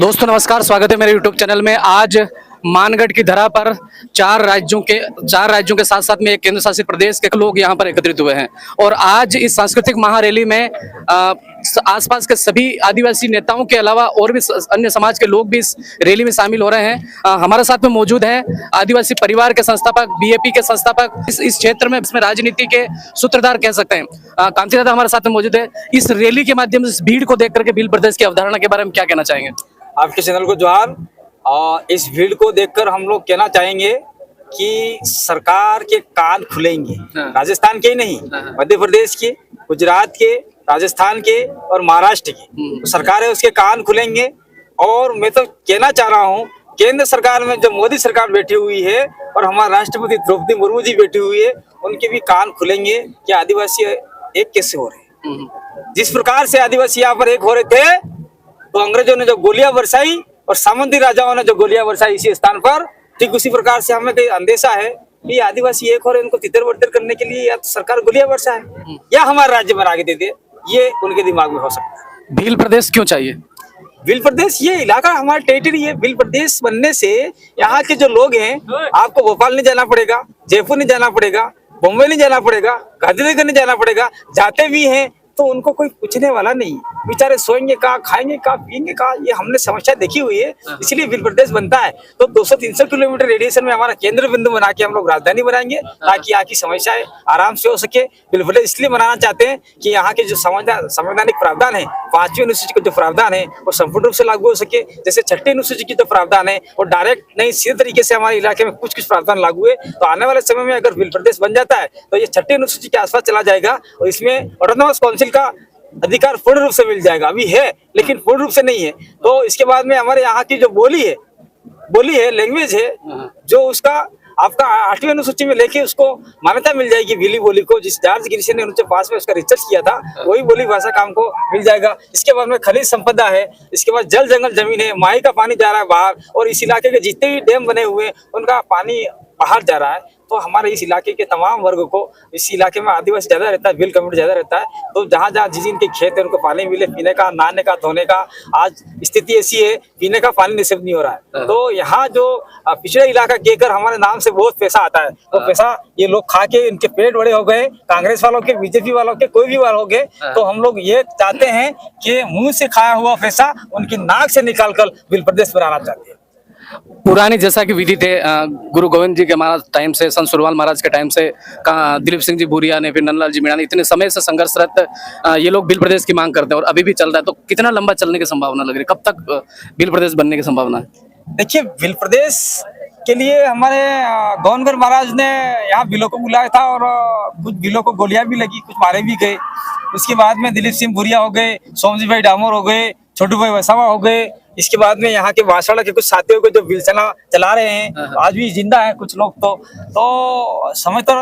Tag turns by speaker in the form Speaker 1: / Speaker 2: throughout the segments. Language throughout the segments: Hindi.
Speaker 1: दोस्तों नमस्कार, स्वागत है मेरे YouTube चैनल में। आज मानगढ़ की धरा पर चार राज्यों के साथ साथ में एक केंद्र शासित प्रदेश के लोग यहाँ पर एकत्रित हुए हैं और आज इस सांस्कृतिक महारैली में आसपास के सभी आदिवासी नेताओं के अलावा और भी अन्य समाज के लोग भी इस रैली में शामिल हो रहे हैं। हमारे साथ में मौजूद है आदिवासी परिवार के संस्थापक, बीएपी के संस्थापक, इस क्षेत्र में इसमें राजनीति के सूत्रधार कह सकते हैं। कांति दादा हमारे साथ में मौजूद है। इस रैली के माध्यम से इस भीड़ को देख करके भील प्रदेश की अवधारणा के बारे में क्या कहना चाहेंगे?
Speaker 2: आपके चैनल को जोहार। इस भीड़ को देखकर हम लोग कहना चाहेंगे कि सरकार के कान खुलेंगे। राजस्थान के ही नहीं, मध्य प्रदेश के, गुजरात के, राजस्थान के और महाराष्ट्र के तो सरकार है, उसके कान खुलेंगे। और मैं तो कहना चाह रहा हूँ, केंद्र सरकार में जो मोदी सरकार बैठी हुई है और हमारे राष्ट्रपति द्रौपदी मुर्मू जी बैठी हुई है, उनके भी कान खुलेंगे कि आदिवासी एक कैसे हो रहे हैं। जिस प्रकार से आदिवासी यहाँ पर एक हो रहे थे, तो अंग्रेजों ने जो गोलियां बरसाई और सामंती राजाओं ने जो गोलियां बरसाई इसी स्थान पर, ठीक उसी प्रकार से हमें कहीं अंदेशा है कि आदिवासी एक हो रहे, इनको तितर बर्तर करने के लिए या तो सरकार गोलियां बरसाए या हमारा राज्य बना के दे दे। ये उनके दिमाग में हो सकता है।
Speaker 1: भील प्रदेश क्यों चाहिए?
Speaker 2: भील प्रदेश ये इलाका हमारा टेरिटरी है। भील प्रदेश बनने से यहाँ के जो लोग हैं, आपको भोपाल नहीं जाना पड़ेगा, जयपुर नहीं जाना पड़ेगा, बॉम्बे नहीं जाना पड़ेगा, गांधीनगर नहीं जाना पड़ेगा। जाते भी हैं तो उनको कोई पूछने वाला नहीं। बेचारे सोएंगे कहाँ, खाएंगे कहाँ, पिएंगे कहाँ, ये हमने समस्या देखी हुई है। इसलिए भील प्रदेश बनता है तो 200-300 किलोमीटर रेडिएशन में हमारा केंद्र बिंदु बना के हम लोग राजधानी बनाएंगे ताकि यहाँ की समस्याएं आराम से हो सके। भील प्रदेश इसलिए बनाना चाहते हैं कि यहाँ के जो संवैधानिक प्रावधान है, 5वीं अनुसूची का जो प्रावधान है वो संपूर्ण रूप से लागू हो सके। जैसे 6ठी अनुसूची की जो प्रावधान है वो डायरेक्ट नहीं, सीधे तरीके से हमारे इलाके में कुछ प्रावधान लागू है। तो आने वाले समय में अगर भील प्रदेश बन जाता है तो ये 6ठी अनुसूची के आसपास चला जाएगा और इसमें ऑटोनॉमस काउंसिल का अधिकार पूर्ण रूप से मिल जाएगा। अभी है लेकिन पूर्ण रूप से नहीं है। तो इसके बाद में हमारे यहाँ की जो बोली है, लैंग्वेज है, जो उसका आपका 8वीं अनुसूची में लेके उसको मान्यता मिल जाएगी। भीली बोली को, जिस जॉर्ज गिरिसन ने उनके पास में उसका रिसर्च किया था, वही बोली भाषा काम को मिल जाएगा। इसके बाद में खनिज संपदा है, इसके बाद जल जंगल जमीन है, माही का पानी जा रहा है बाहर और इस इलाके के जितने भी डैम बने हुए उनका पानी बाहर जा रहा है। तो हमारे इस इलाके के तमाम वर्ग को, इस इलाके में आदिवासी ज्यादा रहता है, भील कम्युनिटी ज्यादा रहता है, तो जहाँ जहाँ जिनके खेत है उनको पानी मिले, पीने का, नहाने का, धोने का। आज स्थिति ऐसी है, पीने का पानी नसीब नहीं हो रहा है। तो यहाँ जो पिछड़ा इलाका कहकर हमारे नाम से बहुत पैसा आता है, वो पैसा ये लोग खा के इनके पेट बड़े हो गए, कांग्रेस वालों के, बीजेपी वालों के, कोई भी वाले हो गए। तो हम लोग ये चाहते हैं कि मुंह से खाया हुआ पैसा उनकी नाक से निकाल कर भील प्रदेश बनाना चाहते हैं।
Speaker 1: पुरानी जैसा कि विधि थे गुरु गोविंद जी के महाराज टाइम से, संत सुरवाल महाराज के टाइम से, दिलीप सिंह जी भूरिया ने, फिर नंदलाल जी मीणा ने, इतने समय से संघर्षरत ये लोग भील प्रदेश की मांग करते हैं और अभी भी चल रहा है। तो कितना लंबा चलने की संभावना लग रही है? कब तक भील प्रदेश बनने की संभावना है?
Speaker 2: देखिए, भील प्रदेश के लिए हमारे गवर्नर महाराज ने यहाँ भीलों को बुलाया था और कुछ भीलों को गोलियां भी लगी, कुछ मारे भी गए। उसके बाद में दिलीप सिंह भूरिया हो गए, सोमजी भाई डामोर हो गए, छोटू भाई वसावा हो गए। इसके बाद में यहाँ के बांसवाड़ा के कुछ साथियों को जो भील सेना चला रहे हैं, आज भी जिंदा है कुछ लोग। तो समय तो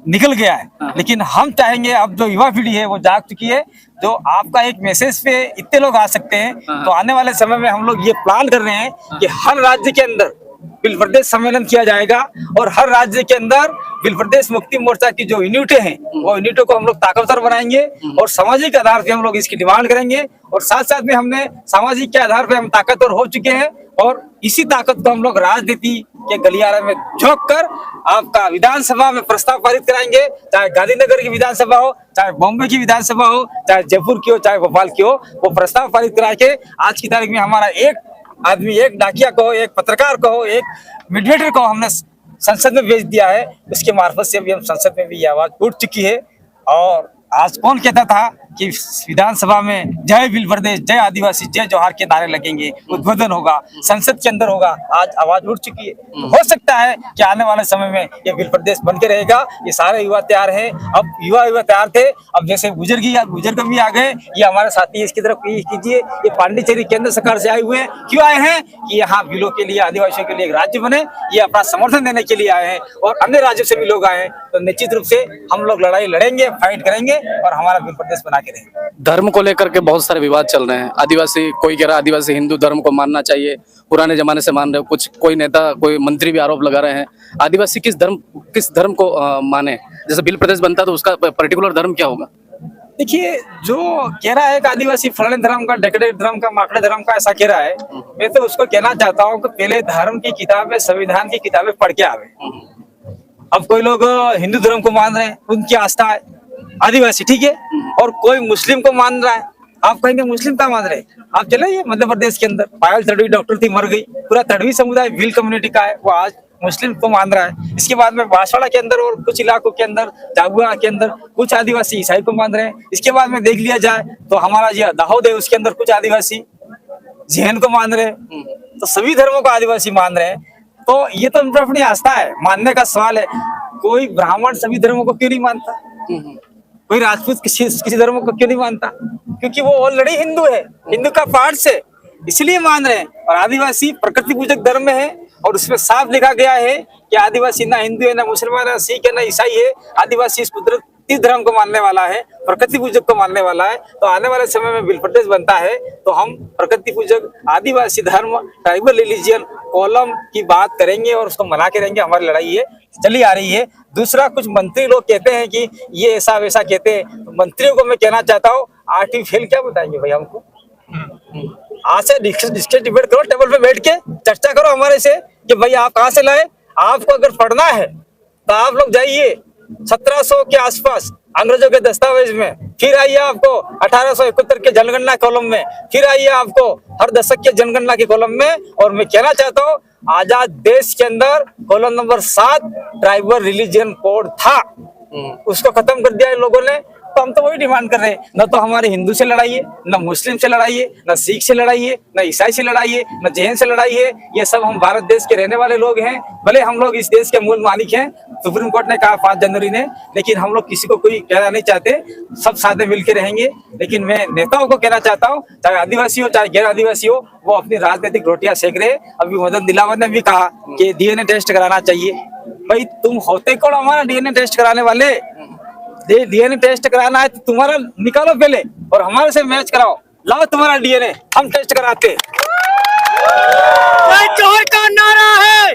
Speaker 2: निकल गया है, लेकिन हम चाहेंगे अब जो युवा पीढ़ी है वो जाग चुकी है। जो आपका एक मैसेज पे इतने लोग आ सकते हैं, तो आने वाले समय में हम लोग ये प्लान कर रहे हैं कि हर राज्य के अंदर भील प्रदेश सम्मेलन किया जाएगा और हर राज्य के अंदर भील प्रदेश मुक्ति मोर्चा की जो यूनिटें हैं वो यूनिटों को हम लोग ताकतवर बनाएंगे और सामाजिक आधार पे हम लोग इसकी डिमांड करेंगे। और साथ साथ में हमने सामाजिक के आधार पे हम ताकतवर हो चुके हैं और इसी ताकत को हम लोग राजनीति के गलियारे में झोंक कर आपका विधानसभा में प्रस्ताव पारित कराएंगे। चाहे गांधीनगर की विधानसभा हो, चाहे बॉम्बे की विधानसभा हो, चाहे जयपुर की हो, चाहे भोपाल की हो, वो प्रस्ताव पारित करा के आज की तारीख में हमारा एक आदमी, एक डाकिया को, एक पत्रकार को, एक मीडिएटर को हमने संसद में भेज दिया है। उसके मार्फत से अभी हम संसद में भी ये आवाज उठ चुकी है। और आज कौन कहता था कि विधानसभा में जय भील प्रदेश, जय आदिवासी, जय जोहार के नारे लगेंगे, उद्बोधन होगा, संसद के अंदर होगा। आज आवाज उठ चुकी है। तो हो सकता है कि आने वाले समय में ये भील प्रदेश बन के रहेगा। ये सारे युवा तैयार हैं। अब युवा तैयार थे, अब जैसे बुजुर्ग भी आ गए। ये हमारे साथी, इसकी तरफ कीजिए। ये पांडिचेरी केंद्र सरकार से आए हुए हैं। क्यों आए हैं? कि यहाँ भीलों के लिए, आदिवासियों के लिए एक राज्य बने, ये अपना समर्थन देने के लिए आए हैं। और अन्य राज्यों से भी लोग आए हैं। तो निश्चित रूप से हम लोग लड़ाई लड़ेंगे, फाइट करेंगे और हमारा भील प्रदेश बना के रहेंगे।
Speaker 1: धर्म को लेकर के बहुत सारे विवाद चल रहे हैं। आदिवासी, कोई कह रहा है आदिवासी हिंदू धर्म को मानना चाहिए, पुराने जमाने से मान रहे हो, कुछ कोई नेता, कोई मंत्री भी आरोप लगा रहे हैं। आदिवासी किस धर्म को माने? जैसे भील प्रदेश बनता तो उसका पर्टिकुलर धर्म क्या होगा?
Speaker 2: देखिए, जो कह रहा है कि आदिवासी फलाने धर्म का, ढकड़े धर्म का, माकड़े धर्म का, ऐसा कह रहा है, मैं तो उसको कहना चाहता हूँ कि पहले धर्म की किताबें, संविधान की किताबें पढ़ के आवे। अब कोई लोग हिंदू धर्म को मान रहे हैं, उनकी आस्था है, आदिवासी ठीक है, और कोई मुस्लिम को मान रहा है, आप कहेंगे मुस्लिम क्या मान रहे हैं? आप चले मध्य प्रदेश के अंदर, पायल तड़वी डॉक्टर थी, मर गई, पूरा तड़वी समुदाय भील कम्युनिटी का है, वो आज मुस्लिम को मान रहा है। इसके बाद में बांसवाड़ा के अंदर और कुछ इलाकों के अंदर, जागुआ के अंदर कुछ आदिवासी ईसाई को मान रहे हैं। इसके बाद में देख लिया जाए तो हमारा जो दाहोद है, उसके अंदर कुछ आदिवासी जैन को मान रहे हैं। तो सभी धर्मों को आदिवासी मान रहे हैं, तो ये तो उनकी अपनी आस्था है, मानने का सवाल है। कोई ब्राह्मण सभी धर्मों को क्यों नहीं मानता? कोई राजपूत किसी धर्म को क्यों नहीं मानता? क्योंकि वो ऑलरेडी हिंदू है, हिंदू का पार्ट से, इसलिए मान रहे हैं। और आदिवासी प्रकृति पूजक धर्म में है, और उसमें साफ लिखा गया है कि आदिवासी ना हिंदू है, ना मुसलमान है, ना सिख है, ना ईसाई है। आदिवासी इस कुदरती धर्म को मानने वाला है, प्रकृति पूजक को मानने वाला है। तो आने वाले समय में बिल प्रदेश बनता है तो हम प्रकृति पूजक, आदिवासी धर्म, ट्राइबल रिलीजियन कॉलम की बात करेंगे और उसको मना के रहेंगे। हमारी लड़ाई है, चली आ रही है। दूसरा, कुछ मंत्री लोग कहते हैं कि ये ऐसा वैसा कहते हैं, तो मंत्रियों को मैं कहना चाहता हूँ, आर्टिफिशियल क्या बताएंगे भाई हमको? आज से डिस्कस डिबेट करो, टेबल पे बैठ के चर्चा करो हमारे से कि भाई आप कहाँ से लाए। आपको अगर पढ़ना है तो आप लोग जाइए 1700 के आसपास अंग्रेजों के दस्तावेज में, फिर आइए आपको 1871 के जनगणना कॉलम में, फिर आइए आपको हर दशक के जनगणना के कॉलम में। और मैं कहना चाहता हूँ, आजाद देश के अंदर column number 7 tribal religion code था, उसको खत्म कर दिया इन लोगों ने। तो हम तो वही डिमांड कर रहे हैं, न तो हमारे हिंदू से लड़ाई है, न मुस्लिम से लड़ाई है, न सिख से लड़ाई है, न ईसाई से लड़ाई है, न जैन से लड़ाई है। ये सब हम भारत देश के रहने वाले लोग हैं। भले हम लोग इस देश के मूल मालिक हैं, सुप्रीम कोर्ट ने कहा 5 जनवरी ने, लेकिन हम लोग किसी को कोई कहना नहीं चाहते, सब साथ मिलकर रहेंगे। लेकिन मैं नेताओं को कहना चाहता हूँ, चाहे आदिवासी हो चाहे गैर आदिवासी हो, वो अपनी राजनीतिक रोटियां सेक रहे। अभी मदन दिलावर ने भी कहा कि डीएनए टेस्ट कराना चाहिए। भाई तुम होते कौन हमारा डीएनए टेस्ट कराने वाले? डीएनए टेस्ट कराना है तो तुम्हारा निकालो पहले और हमारे से मैच कराओ, लाओ तुम्हारा डीएनए, हम टेस्ट कराते। जोहर का नारा है।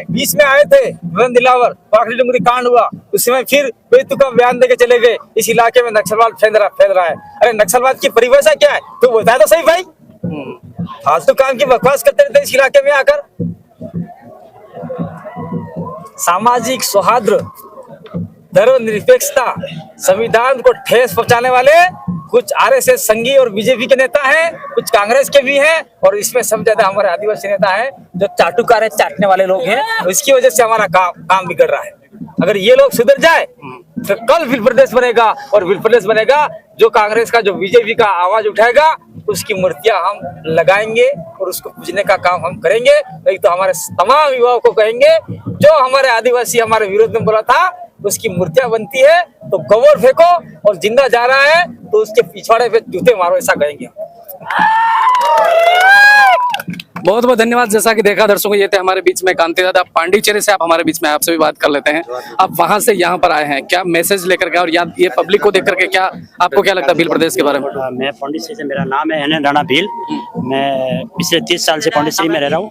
Speaker 2: बीच में आए थे मदन दिलावर, पाखड़ी डुंगरी कांड हुआ, उस समय फिर बेतुका बयान देके चले गए, इस इलाके में नक्सलवाद फैल रहा है। अरे नक्सलवाद की परिभाषा क्या है तू बता दो सही भाई। फालतू काम की बकवास करते रहते इस इलाके में आकर। सामाजिक सौहार्द, धर्मनिरपेक्षता, संविधान को ठेस पहुंचाने वाले कुछ आरएसएस संघी और बीजेपी के नेता हैं, कुछ कांग्रेस के भी हैं, और इसमें सबसे ज्यादा हमारे आदिवासी नेता हैं जो चाटुकार चाटने वाले लोग हैं। और इसकी वजह से हमारा काम बिगड़ रहा है। अगर ये लोग सुधर जाए तो कल विल प्रदेश बनेगा, और विल प्रदेश बनेगा जो कांग्रेस का, जो बीजेपी का आवाज उठाएगा, उसकी मूर्तियां हम लगाएंगे और उसको पूजने का काम हम करेंगे। नहीं तो हमारे तमाम युवाओं को कहेंगे, जो हमारे आदिवासी हमारे विरोध में बोला था उसकी मूर्तियां बनती है तो गोबर फेंको, और जिंदा जा रहा है तो उसके पिछवाड़े पे जूते मारो, ऐसा कहेंगे।
Speaker 1: बहुत बहुत धन्यवाद। जैसा कि देखा दर्शकों, ये थे हमारे बीच में कांति दादा पांडिचेरी से। आप हमारे बीच में आपसे भी बात कर लेते हैं। आप वहां से यहाँ पर आए हैं, क्या मैसेज लेकर के, और ये पब्लिक को देख करके क्या आपको क्या लगता है भील प्रदेश के बारे में?
Speaker 3: मैं पांडिचेरी से, मेरा नाम है एनएन राणा भील। मैं पिछले 30 साल से पांडिचेरी में रह रहा हूँ,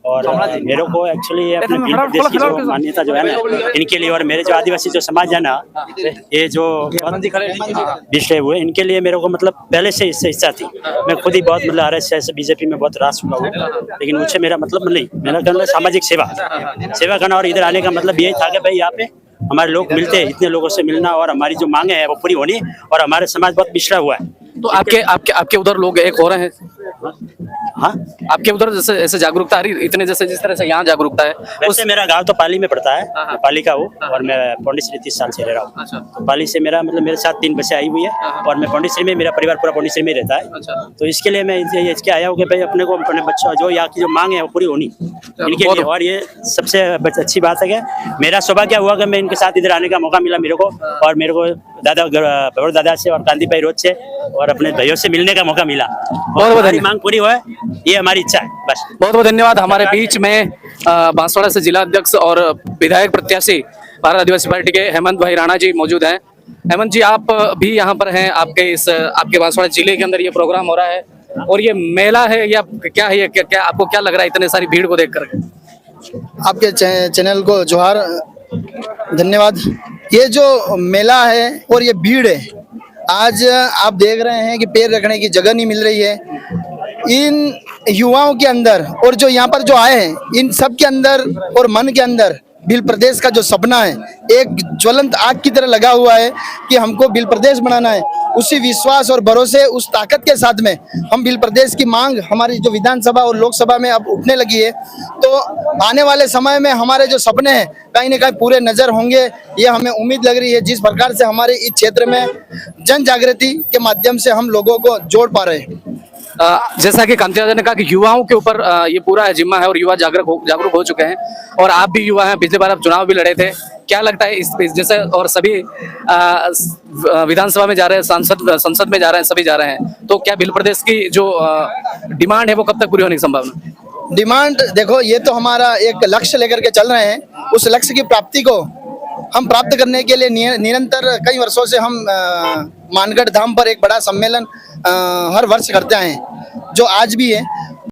Speaker 3: और मेरे को एक्चुअली अपने भील प्रदेश की जो मान्यता जो है ना इनके लिए, और मेरे जो आदिवासी जो समाज है ना, ये जो पिछड़े हुए, इनके लिए मेरे को मतलब पहले से इससे इच्छा थी। मैं खुद ही बहुत मतलब आरएसएस बीजेपी में बहुत रास हुआ हूँ, लेकिन मुझे मेरा मतलब नहीं, मेरा करना सामाजिक सेवा करना। और इधर आने का मतलब यही था कि भाई यहाँ पे हमारे लोग मिलते हैं, इतने लोगों से मिलना, और हमारी जो मांगे हैं वो पूरी होनी, और हमारे समाज बहुत पिछड़ा हुआ है।
Speaker 1: तो आपके उधर लोग एक हो रहे हैं?
Speaker 3: हाँ,
Speaker 1: आपके उधर जैसे ऐसे जागरूकता आ रही, इतने जैसे जिस तरह से यहाँ जागरूकता है?
Speaker 3: वैसे मेरा गांव तो पाली में पड़ता है, पाली का हूँ, और मैं पांडिचेरी 30 साल से रह रहा हूँ। तो पाली से मेरा मतलब मेरे साथ 3 बच्चे आई हुई है, और मैं पांडिचेरी में, मेरा परिवार पूरा पांडिचेरी में रहता है। तो इसके लिए मैं इसके आया हूँ कि भाई अपने को, अपने बच्चों जो यहाँ की जो मांग है वो पूरी होनी इनके लिए। और ये सबसे अच्छी बात है कि मेरा सौभाग्य हुआ कि मैं इनके साथ इधर आने का मौका मिला मेरे को, और मेरे को दादा से और कांति भाई रोज से और अपने भाइयों से मिलने का मौका मिला। और हमारी मांग पूरी हुआ, ये हमारी इच्छा है बस।
Speaker 1: बहुत बहुत धन्यवाद। हमारे बीच में बांसवाड़ा से जिला अध्यक्ष और विधायक प्रत्याशी भारत आदिवासी पार्टी के हेमंत भाई राणा जी मौजूद हैं। हेमंत जी, आप भी यहाँ पर हैं, आपके बांसवाड़ा जिले के अंदर ये प्रोग्राम हो रहा है, और ये मेला है या क्या है? क्या आपको क्या लग रहा है इतने सारी भीड़ को देख करके?
Speaker 4: आपके चैनल को जोहार, धन्यवाद। ये जो मेला है और ये भीड़ है, आज आप देख रहे हैं कि पैर रखने की जगह नहीं मिल रही है इन युवाओं के अंदर, और जो यहाँ पर जो आए हैं इन सब के अंदर और मन के अंदर भील प्रदेश का जो सपना है एक ज्वलंत आग की तरह लगा हुआ है कि हमको भील प्रदेश बनाना है। उसी विश्वास और भरोसे, उस ताकत के साथ में हम भील प्रदेश की मांग हमारी जो विधानसभा और लोकसभा में अब उठने लगी है, तो आने वाले समय में हमारे जो सपने हैं कहीं ना कहीं पूरे नजर होंगे, ये हमें उम्मीद लग रही है। जिस प्रकार से हमारे इस क्षेत्र में जन जागृति के माध्यम से हम लोगों को जोड़ पा रहे हैं।
Speaker 1: जैसा कि कांति राजा ने कहा कि युवाओं के ऊपर ये पूरा जिम्मा है और युवा जागरूक हो चुके हैं, और आप भी युवा हैं, पिछली बार आप चुनाव भी लड़े थे। क्या लगता है इस जैसे, और सभी विधानसभा में जा रहे हैं, संसद में जा रहे हैं, सभी जा रहे हैं, तो क्या भील प्रदेश की जो डिमांड है वो कब तक पूरी होने की संभावना?
Speaker 4: डिमांड देखो, ये तो हमारा एक लक्ष्य लेकर के चल रहे हैं। उस लक्ष्य की प्राप्ति को हम प्राप्त करने के लिए निरंतर कई वर्षों से हम मानगढ़ धाम पर एक बड़ा सम्मेलन हर वर्ष करते आए हैं, जो आज भी है।